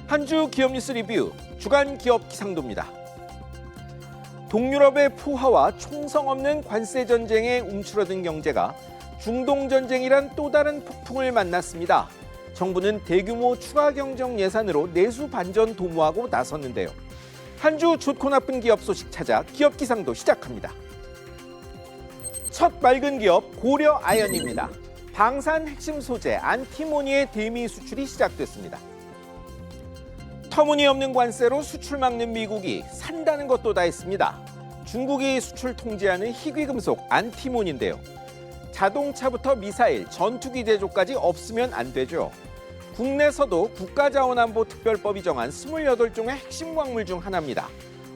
한 주 기업 뉴스 리뷰 주간 기업 기상도입니다. 동유럽의 포화와 총성 없는 관세 전쟁에 움츠러든 경제가 중동 전쟁이란 또 다른 폭풍을 만났습니다. 정부는 대규모 추가 경정 예산으로 내수 반전 도모하고 나섰는데요. 한 주 좋고 나쁜 기업 소식 찾아 기업 기상도 시작합니다. 첫 맑은 기업 고려 아연입니다. 방산 핵심 소재 안티모니의 대미 수출이 시작됐습니다. 터무니없는 관세로 수출 막는 미국이 산다는 것도 다 했습니다. 중국이 수출 통제하는 희귀금속 안티몬인데요. 자동차부터 미사일, 전투기 제조까지 없으면 안 되죠. 국내에서도 국가자원안보특별법이 정한 28종의 핵심 광물 중 하나입니다.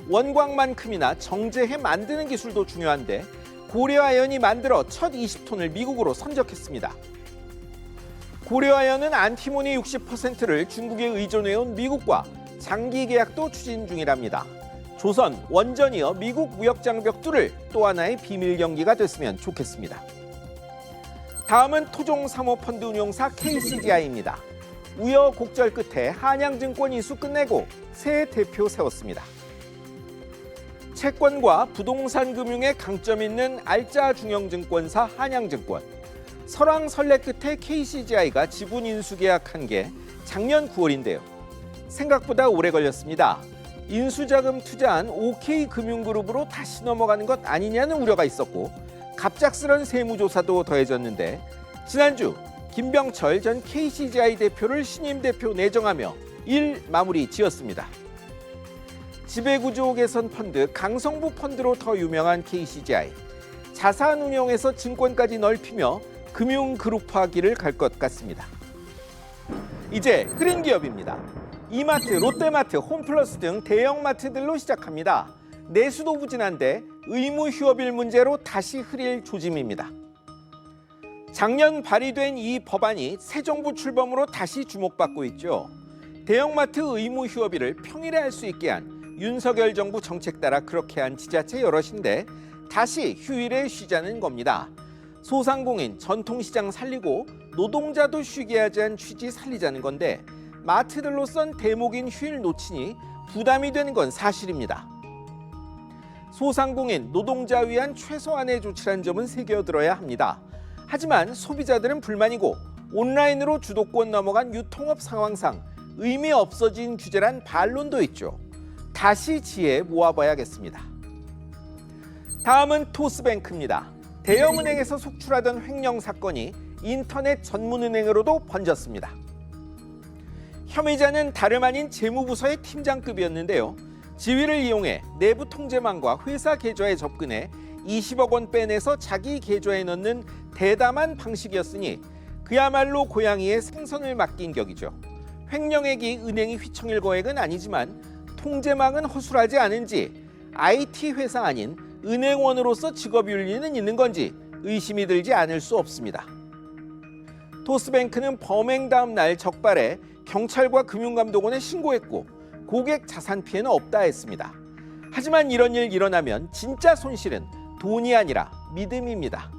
원광만큼이나 정제해 만드는 기술도 중요한데 고려아연이 만들어 첫 20톤을 미국으로 선적했습니다. 고려아연은 안티모니 60%를 중국에 의존해온 미국과 장기 계약도 추진 중이랍니다. 조선, 원전이어 미국 무역장벽 뚫을 또 하나의 비밀 경기가 됐으면 좋겠습니다. 다음은 토종 사모펀드 운용사 KCGI입니다. 우여곡절 끝에 한양증권 이수 끝내고 새 대표 세웠습니다. 채권과 부동산 금융에 강점 있는 알짜 중형증권사 한양증권. 설왕설래 끝에 KCGI가 지분 인수 계약한 게 작년 9월인데요. 생각보다 오래 걸렸습니다. 인수자금 투자한 OK금융그룹으로 다시 넘어가는 것 아니냐는 우려가 있었고 갑작스런 세무조사도 더해졌는데 지난주 김병철 전 KCGI 대표를 신임 대표 내정하며 일 마무리 지었습니다. 지배구조 개선 펀드 강성부 펀드로 더 유명한 KCGI. 자산 운용에서 증권까지 넓히며 금융 그룹화기를 갈 것 같습니다. 이제 흐린 기업입니다. 이마트, 롯데마트, 홈플러스 등 대형마트들로 시작합니다. 내수도 부진한데 의무 휴업일 문제로 다시 흐릴 조짐입니다. 작년 발의된 이 법안이 새 정부 출범으로 다시 주목받고 있죠. 대형마트 의무 휴업일을 평일에 할 수 있게 한 윤석열 정부 정책 따라 그렇게 한 지자체 여럿인데 다시 휴일에 쉬자는 겁니다. 소상공인, 전통시장 살리고 노동자도 쉬게 하자는 취지 살리자는 건데 마트들로선 대목인 휴일 놓치니 부담이 되는 건 사실입니다. 소상공인, 노동자 위한 최소한의 조치란 점은 새겨들어야 합니다. 하지만 소비자들은 불만이고 온라인으로 주도권 넘어간 유통업 상황상 의미 없어진 규제란 반론도 있죠. 다시 지혜 모아봐야겠습니다. 다음은 토스뱅크입니다. 대형은행에서 속출하던 횡령 사건이 인터넷 전문은행으로도 번졌습니다. 혐의자는 다름 아닌 재무부서의 팀장급이었는데요. 지위를 이용해 내부 통제망과 회사 계좌에 접근해 20억 원 빼내서 자기 계좌에 넣는 대담한 방식이었으니 그야말로 고양이의 생선을 맡긴 격이죠. 횡령액이 은행이 휘청일 거액은 아니지만 통제망은 허술하지 않은지 IT 회사 아닌 은행원으로서 직업윤리는 있는 건지 의심이 들지 않을 수 없습니다. 토스뱅크는 범행 다음 날 적발해 경찰과 금융감독원에 신고했고 고객 자산 피해는 없다 했습니다. 하지만 이런 일 일어나면 진짜 손실은 돈이 아니라 믿음입니다.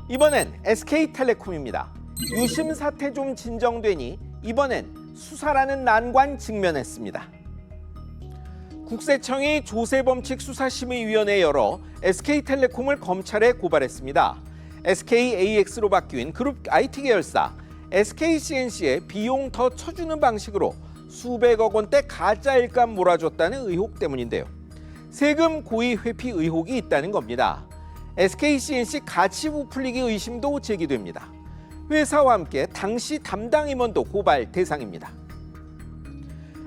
이번엔 SK텔레콤입니다. 유심 사태 좀 진정되니 이번엔 수사라는 난관 직면했습니다. 국세청이 조세범칙 수사심의위원회 열어 SK텔레콤을 검찰에 고발했습니다. SKAX로 바뀐 그룹 IT 계열사 SKCNC에 비용 더 쳐주는 방식으로 수백억 원대 가짜 일감 몰아줬다는 의혹 때문인데요. 세금 고의 회피 의혹이 있다는 겁니다. SKCNC 가치 부풀리기 의심도 제기됩니다. 회사와 함께 당시 담당 임원도 고발 대상입니다.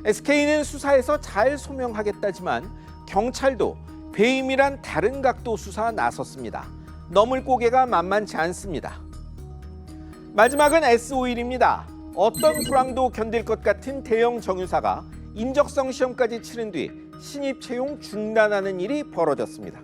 SK는 수사에서 잘 소명하겠다지만 경찰도 배임이란 다른 각도 수사 나섰습니다. 넘을 고개가 만만치 않습니다. 마지막은 S-오일입니다. 어떤 불황도 견딜 것 같은 대형 정유사가 인적성 시험까지 치른 뒤 신입 채용 중단하는 일이 벌어졌습니다.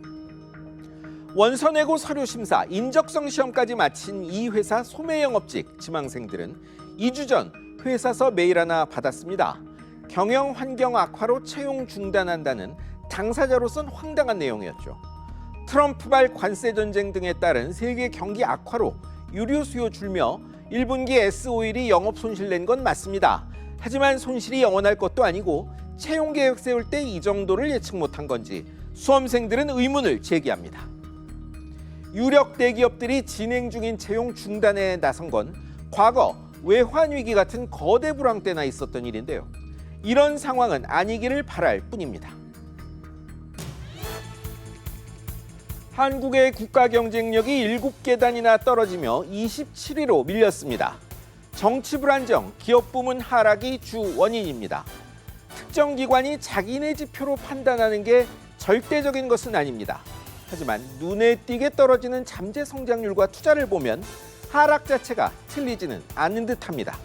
원서 내고 서류 심사, 인적성 시험까지 마친 이 회사 소매 영업직 지망생들은 2주 전 회사서 메일 하나 받았습니다. 경영 환경 악화로 채용 중단한다는 당사자로선 황당한 내용이었죠. 트럼프발 관세 전쟁 등에 따른 세계 경기 악화로 유류 수요 줄며 1분기 S-오일이 영업 손실 낸 건 맞습니다. 하지만 손실이 영원할 것도 아니고 채용 계획 세울 때 이 정도를 예측 못한 건지 수험생들은 의문을 제기합니다. 유력 대기업들이 진행 중인 채용 중단에 나선 건 과거 외환위기 같은 거대 불황 때나 있었던 일인데요. 이런 상황은 아니기를 바랄 뿐입니다. 한국의 국가 경쟁력이 7계단이나 떨어지며 27위로 밀렸습니다. 정치 불안정, 기업 부문 하락이 주 원인입니다. 특정 기관이 자기네 지표로 판단하는 게 절대적인 것은 아닙니다. 하지만 눈에 띄게 떨어지는 잠재 성장률과 투자를 보면 하락 자체가 틀리지는 않은 듯합니다.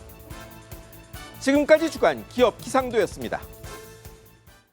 지금까지 주간 기업 기상도였습니다.